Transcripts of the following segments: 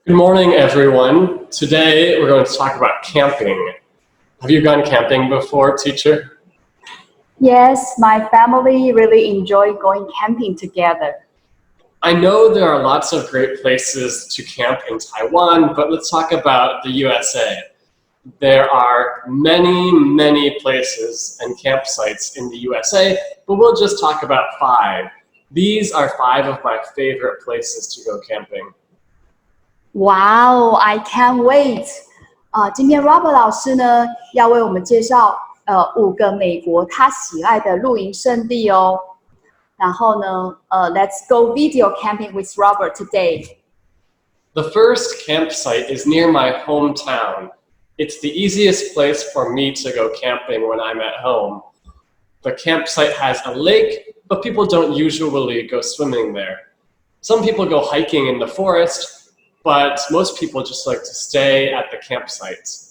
Good morning, everyone. Today, we're going to talk about camping. Have you gone camping before, teacher? Yes, my family really enjoy going camping together. I know there are lots of great places to camp in Taiwan, but let's talk about the USA. There are many places and campsites in the USA, but we'll just talk about 5. These are 5 of my favorite places to go camping. Wow, I can't wait! 今天 Robert 老师呢要为我们介绍5个美国他喜爱的露营胜地哦。然后呢，Let's go video camping with Robert today. The first campsite is near my hometown. It's the easiest place for me to go camping when I'm at home. The campsite has a lake, but people don't usually go swimming there. Some people go hiking in the forest, but most people just like to stay at the campsites.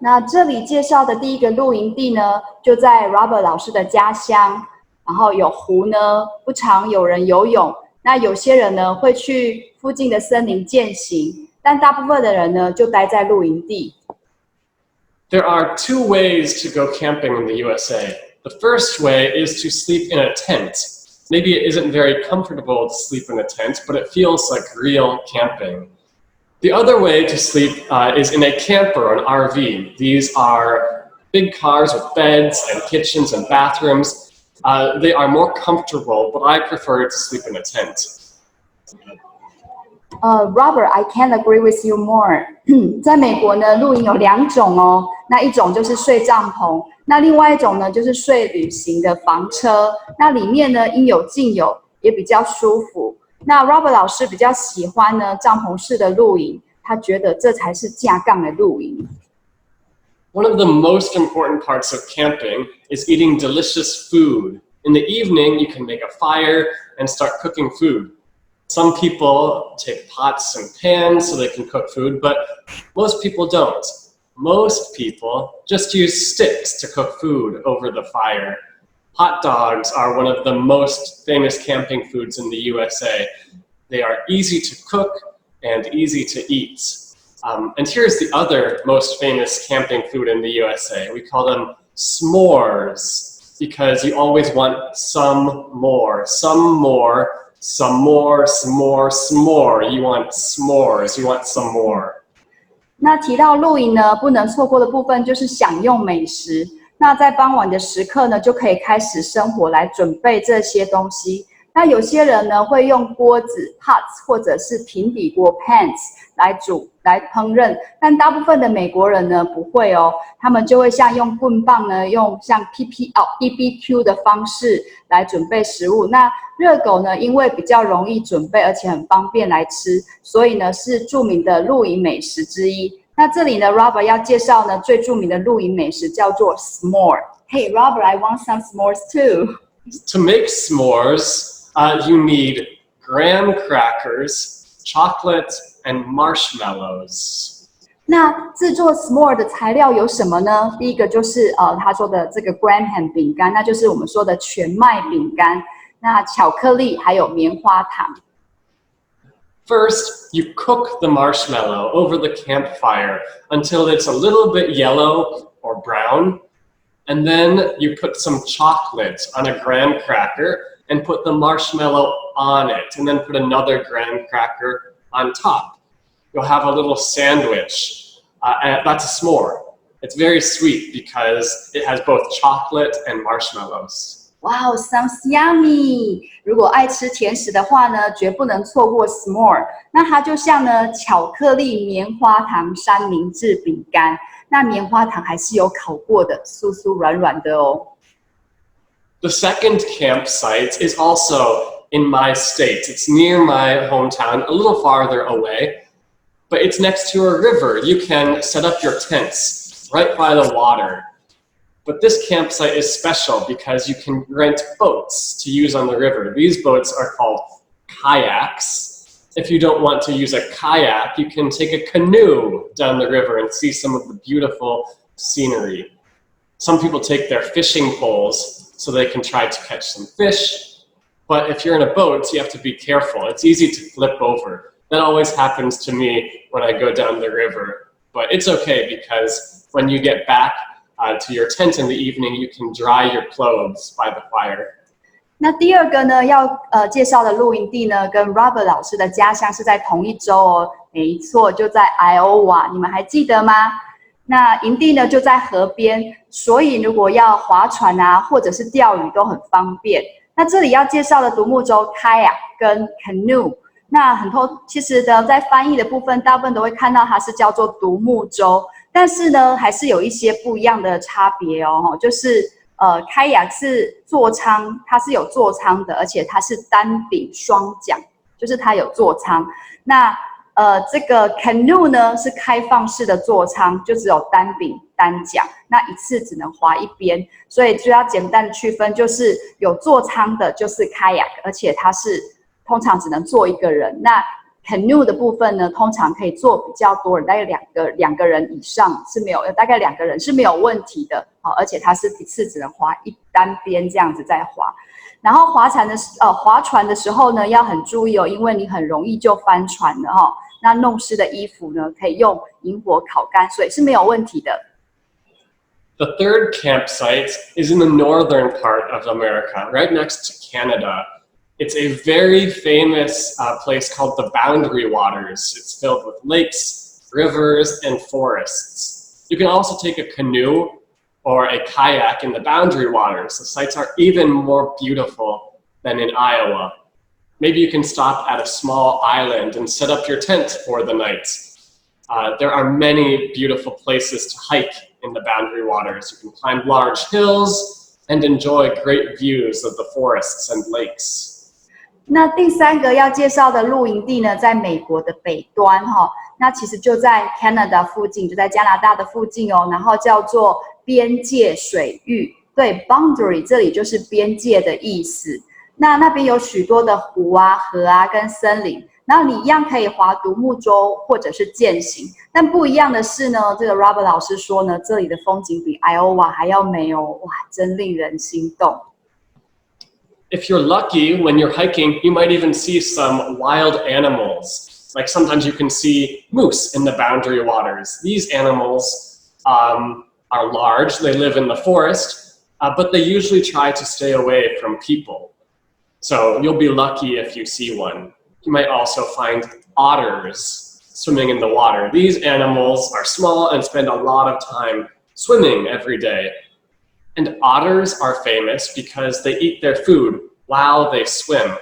那这里介绍的第一个露营地呢，就在 Robert 老师的家乡。然后有湖呢，不常有人游泳。那有些人呢会去附近的森林健行，但大部分的人呢就待在露营地。There are 2 ways to go camping in the USA. The first way is to sleep in a tent. Maybe it isn't very comfortable to sleep in a tent, but it feels like real camping. The other way to sleep is in a camper or an RV. These are big cars with beds and kitchens and bathrooms. They are more comfortable, but I prefer to sleep in a tent. Robert, I can't agree with you more. 在美国呢，露营有2种哦。那一种就是睡帐篷，那另外一种呢就是睡旅行的房车。那里面呢应有尽有，也比较舒服。那 Robert 老师比较喜欢呢帐篷式的露营，他觉得这才是架杠的露营。One of the most important parts of camping is eating delicious food. In the evening, you can make a fire and start cooking food. Some people take pots and pans so they can cook food, but most people don't. Most people just use sticks to cook food over the fire. Hot dogs are one of the most famous camping foods in the USA. They are easy to cook and easy to eat. And here's the other most famous camping food in the USA. We call them s'mores because you always want some more. You want s'mores, you want some more. 那提到露营呢，不能错过的部分就是享用美食。那在傍晚的时刻呢，就可以开始生火来准备这些东西。那有些人呢会用锅子 pots 或者是平底锅 pans 来烹饪，但大部分的美国人呢不会哦，他们就会像用棍棒呢，用像 BBQ 的方式来准备食物。那热狗呢，因为比较容易准备，而且很方便来吃，所以呢是著名的露营美食之一。那这里呢 ，Robert 要介绍呢最著名的露营美食叫做 s'more。Hey Robert, I want some s'mores too. To make s'mores, you need graham crackers, chocolate, and marshmallows. 那制作 s'more 的材料有什么呢？第一个就是他说的这个 graham 饼干，那就是我们说的全麦饼干。那巧克力还有棉花糖。First, you cook the marshmallow over the campfire until it's a little bit yellow or brown. And then you put some chocolate on a graham cracker and put the marshmallow on it, and then put another graham cracker on top. You'll have a little sandwich. And that's a s'more. It's very sweet because it has both chocolate and marshmallows. Wow, sounds yummy! 如果爱吃甜食的话呢，绝不能错过 s'more。那它就像呢巧克力棉花糖三明治饼干，那棉花糖还是有烤过的，酥酥软软的哦。The second campsite is also in my state. It's near my hometown, a little farther away, but it's next to a river. You can set up your tents right by the water. But this campsite is special because you can rent boats to use on the river. These boats are called kayaks. If you don't want to use a kayak, you can take a canoe down the river and see some of the beautiful scenery. Some people take their fishing poles so they can try to catch some fish. But if you're in a boat, you have to be careful. It's easy to flip over. That always happens to me when I go down the river. But it's okay because when you get back to your tent in the evening, you can dry your clothes by the fire. 那第二个呢，要介绍的露营地呢，跟 Robert 老师的家乡是在同一州哦，没错，就在 Iowa， 你们还记得吗？那营地呢就在河边，所以如果要划船啊，或者是钓鱼都很方便。那这里要介绍的独木舟 kayak 跟 canoe， 那其实呢，在翻译的部分，大部分都会看到它是叫做独木舟，但是呢，还是有一些不一样的差别哦，就是kayak 是座舱，它是有座舱的，而且它是单柄双桨，就是它有座舱。那这个 canoe 呢是开放式的座舱，就只有单柄单桨，那一次只能划一边，所以就要简单的区分，就是有座舱的就是 kayak， 而且它是通常只能坐一个人。那 canoe 的部分呢，通常可以坐比较多人，大概两个人以上是没有，大概2个人是没有问题的，而且它是一次只能划一单边这样子在划。然后划船的时候呢，要很注意哦，因为你很容易就翻船了哈。那弄湿的衣服呢，可以用引火烤干，所以是没有问题的。The third campsite is in the northern part of America, right next to Canada. It's a very famous place called the Boundary Waters. It's filled with lakes, rivers, and forests. You can also take a canoe or a kayak in the Boundary Waters. The sights are even more beautiful than in Iowa. Maybe you can stop at a small island and set up your tent for the night. There are many beautiful places to hike in the Boundary Waters. You can climb large hills and enjoy great views of the forests and lakes. 那第3个要介绍的露营地呢，在美国的北端哈，那其实就在 Canada 附近，就在加拿大的附近哦，然后叫做边界水域。对 ，boundary 这里就是边界的意思。那边有许多的湖啊、河啊跟森林，然后你一样可以划独木舟或者是健行。但不一样的是呢，这个 Robert 老师说呢，这里的风景比 Iowa 还要美哦，哇，真令人心动。If you're lucky, when you're hiking, you might even see some wild animals. Like sometimes you can see moose in the Boundary Waters. These animals are large, they live in the forest, but they usually try to stay away from people. So you'll be lucky if you see one. You might also find otters swimming in the water. These animals are small and spend a lot of time swimming every day. And otters are famous because they eat their food while they swim.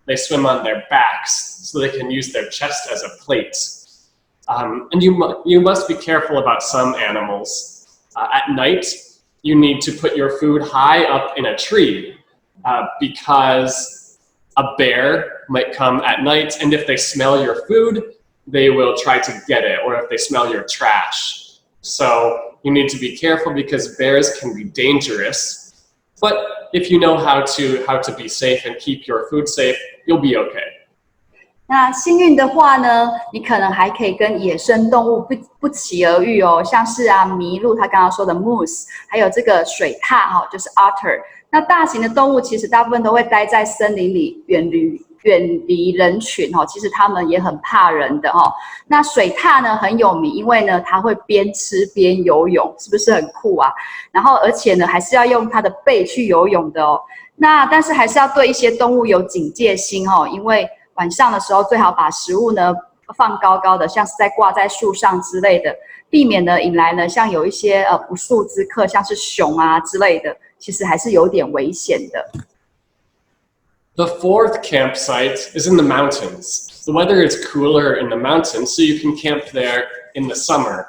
They swim on their backs so they can use their chest as a plate. And you must be careful about some animals. At night, you need to put your food high up in a tree. Because a bear might come at night, and if they smell your food, they will try to get it, or if they smell your trash. So you need to be careful because bears can be dangerous. But if you know how to be safe and keep your food safe, you'll be okay. 那幸运的话呢，你可能还可以跟野生动物不期而遇哦，像是麋鹿，他刚刚说的 moose， 还有这个水獭哈，就是 otter。那大型的动物其实大部分都会待在森林里，远离人群哦。其实它们也很怕人的哦。那水獭呢很有名，因为呢它会边吃边游泳，是不是很酷啊？然后而且呢还是要用它的背去游泳的哦。那但是还是要对一些动物有警戒心哦，因为晚上的时候最好把食物呢放高高的，像是挂在树上之类的，避免呢引来呢像有一些不速之客，像是熊啊之类的，其实还是有点危险的。The fourth campsite is in the mountains. The weather is cooler in the mountains, so you can camp there in the summer.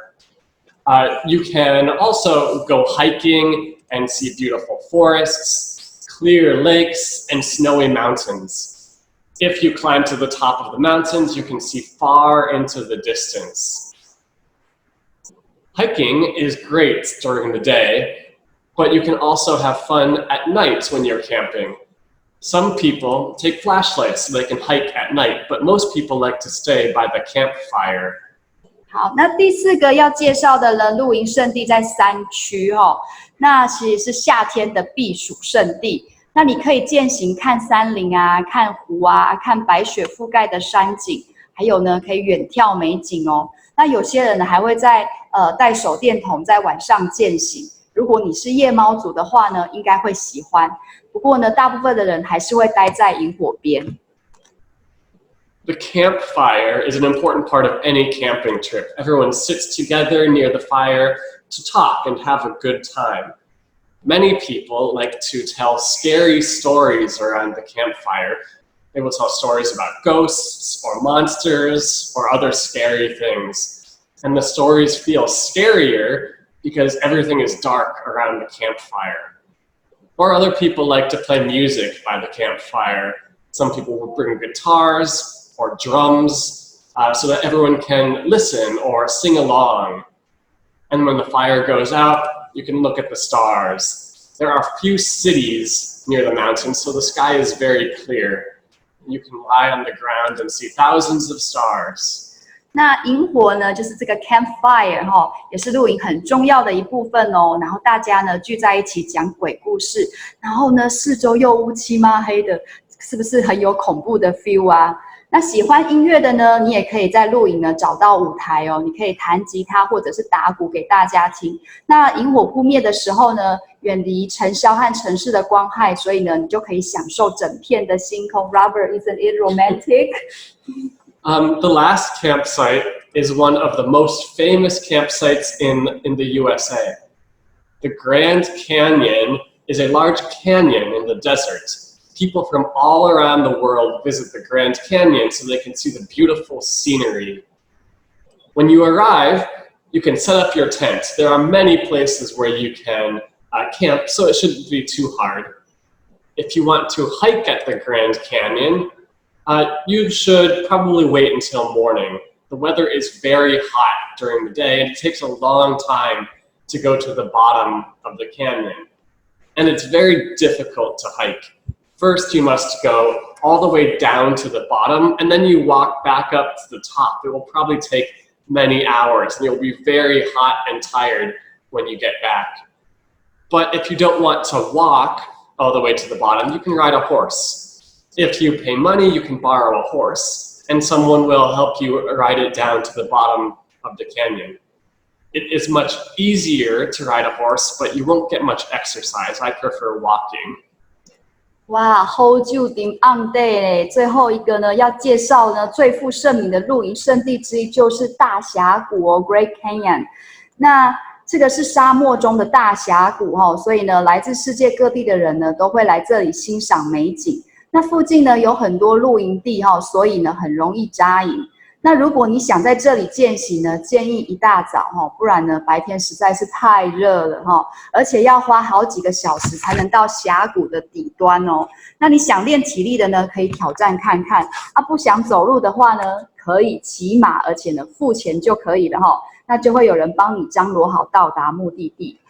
You can also go hiking and see beautiful forests, clear lakes, and snowy mountains. If you climb to the top of the mountains, you can see far into the distance. Hiking is great during the day, but you can also have fun at night when you're camping. Some people take flashlights so they can hike at night, but most people like to stay by the campfire. 好，那第4个要介绍的呢，露营胜地在山区哦，那其实是夏天的避暑胜地。那你可以健行看山林啊，看湖啊，看白雪覆盖的山景，还有呢可以远眺美景哦。那有些人呢还会带手电筒在晚上健行。如果你是夜猫族的话呢，应该会喜欢。不过呢，大部分的人还是会待在萤火边。The campfire is an important part of any camping trip. Everyone sits together near the fire to talk and have a good time. Many people like to tell scary stories around the campfire. They will tell stories about ghosts or monsters or other scary things. And the stories feel scarier because everything is dark around the campfire. Or other people like to play music by the campfire. Some people will bring guitars or drums so that everyone can listen or sing along. And when the fire goes out, you can look at the stars. There are few cities near the mountains, so the sky is very clear. You can lie on the ground and see thousands of stars. 那萤火呢，就是这个 campfire 也是露营很重要的一部分哦。然后大家呢聚在一起讲鬼故事，然后呢四周又乌漆嘛黑的，是不是很有恐怖的 feel 啊？那喜欢音乐的呢，你也可以在露营呢找到舞台哦，你可以弹吉他或者是打鼓给大家听。那萤火扑灭的时候呢，远离尘嚣和城市的光害，所以呢，你就可以享受整片的星空。Robert, isn't it romantic? The last campsite is one of the most famous campsites in the USA. The Grand Canyon is a large canyon in the desert. People from all around the world visit the Grand Canyon so they can see the beautiful scenery. When you arrive, you can set up your tent. There are many places where you can camp, so it shouldn't be too hard. If you want to hike at the Grand Canyon, you should probably wait until morning. The weather is very hot during the day, and it takes a long time to go to the bottom of the canyon. And it's very difficult to hike. First, you must go all the way down to the bottom, and then you walk back up to the top. It will probably take many hours, and you'll be very hot and tired when you get back. But if you don't want to walk all the way to the bottom, you can ride a horse. If you pay money, you can borrow a horse, and someone will help you ride it down to the bottom of the canyon. It is much easier to ride a horse, but you won't get much exercise. I prefer walking. 哇 ，Hold you on day 嘞！最后一个呢，要介绍呢最负盛名的露营圣地之一就是大峡谷哦 ，Great Canyon。那这个是沙漠中的大峡谷哦，所以呢，来自世界各地的人呢都会来这里欣赏美景。那附近呢有很多露营地哈，所以呢很容易扎营。那如果你想在这里健行呢，建议一大早哈，不然呢白天实在是太热了哈，而且要花好几个小时才能到峡谷的底端哦。那你想练体力的呢，可以挑战看看啊；不想走路的话呢，可以骑马，而且呢付钱就可以了哈。那就会有人帮你张罗好到达目的地。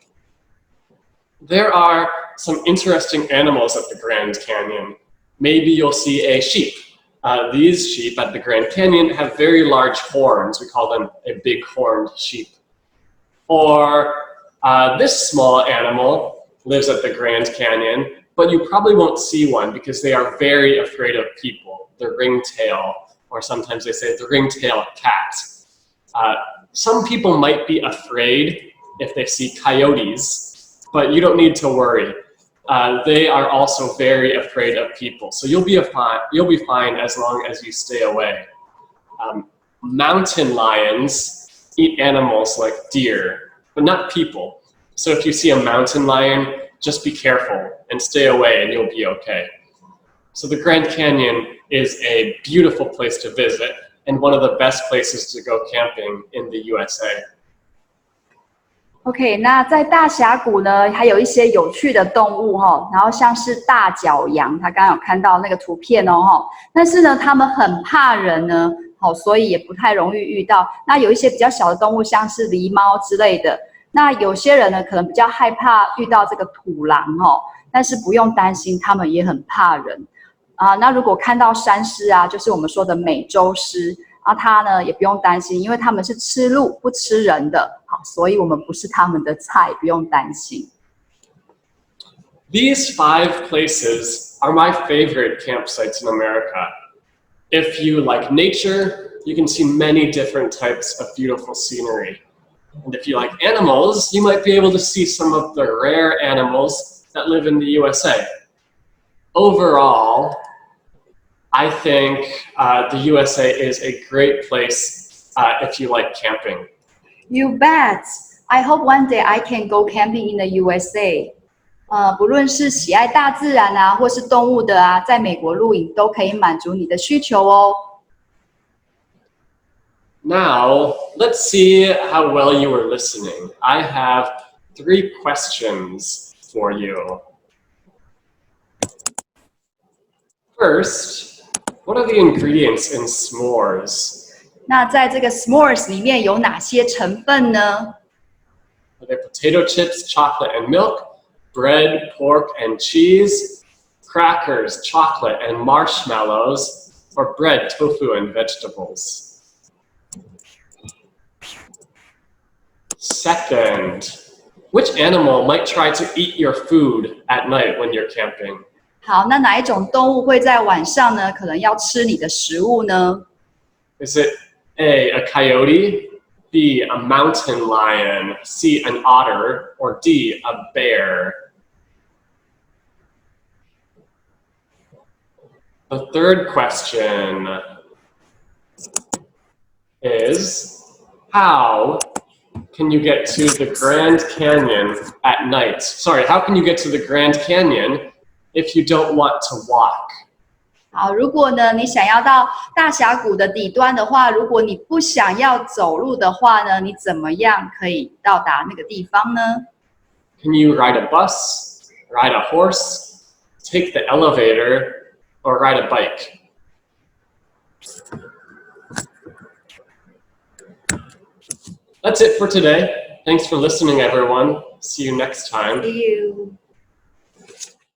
There are some interesting animals at the Grand Canyon. Maybe you'll see a sheep. These sheep at the Grand Canyon have very large horns. We call them a big-horned sheep. Or this small animal lives at the Grand Canyon, but you probably won't see one because they are very afraid of people. The ringtail, or sometimes they say the ringtail cat. Some people might be afraid if they see coyotes, but you don't need to worry. They are also very afraid of people, so you'll be fine as long as you stay away. Mountain lions eat animals like deer, but not people. So if you see a mountain lion, just be careful and stay away and you'll be okay. So the Grand Canyon is a beautiful place to visit and one of the best places to go camping in the USA. OK， 那在大峡谷呢，还有一些有趣的动物哈，然后像是大角羊，他刚刚有看到那个图片哦哈，但是呢，他们很怕人呢，好，所以也不太容易遇到。那有一些比较小的动物，像是狸猫之类的，那有些人呢，可能比较害怕遇到这个土狼哈，但是不用担心，他们也很怕人啊。那如果看到山狮啊，就是我们说的美洲狮。啊，他呢也不用担心，因为他们是吃鹿不吃人的，好，所以我们不是他们的菜，不用担心。These 5 places are my favorite campsites in America. If you like nature, you can see many different types of beautiful scenery. And if you like animals, you might be able to see some of the rare animals that live in the USA. Overall, I think the USA is a great place if you like camping. You bet. I hope one day I can go camping in the USA. 不论是喜爱大自然啊，或是动物的啊，在美国露营都可以满足你的需求哦。Now, let's see how well you were listening. I have 3 questions for you. First, what are the ingredients in s'mores? 那在这个 s'mores 里面有哪些成分呢？ Are they potato chips, chocolate and milk, bread, pork and cheese, crackers, chocolate and marshmallows, or bread, tofu and vegetables? Second, which animal might try to eat your food at night when you're camping? 好，那哪一种动物会在晚上呢，可能要吃你的食物呢？ Is it A coyote, B, a mountain lion, C, an otter, or D, a bear? The third question is, how can you get to the Grand Canyon at night? Sorry, how can you get to the Grand Canyon if you don't want to walk? 好，如果呢你想要到大峡谷的底端的话，如果你不想要走路的话呢，你怎么样可以到达那个地方呢？ Can you ride a bus, ride a horse, take the elevator, or ride a bike? That's it for today. Thanks for listening, everyone. See you next time. See you.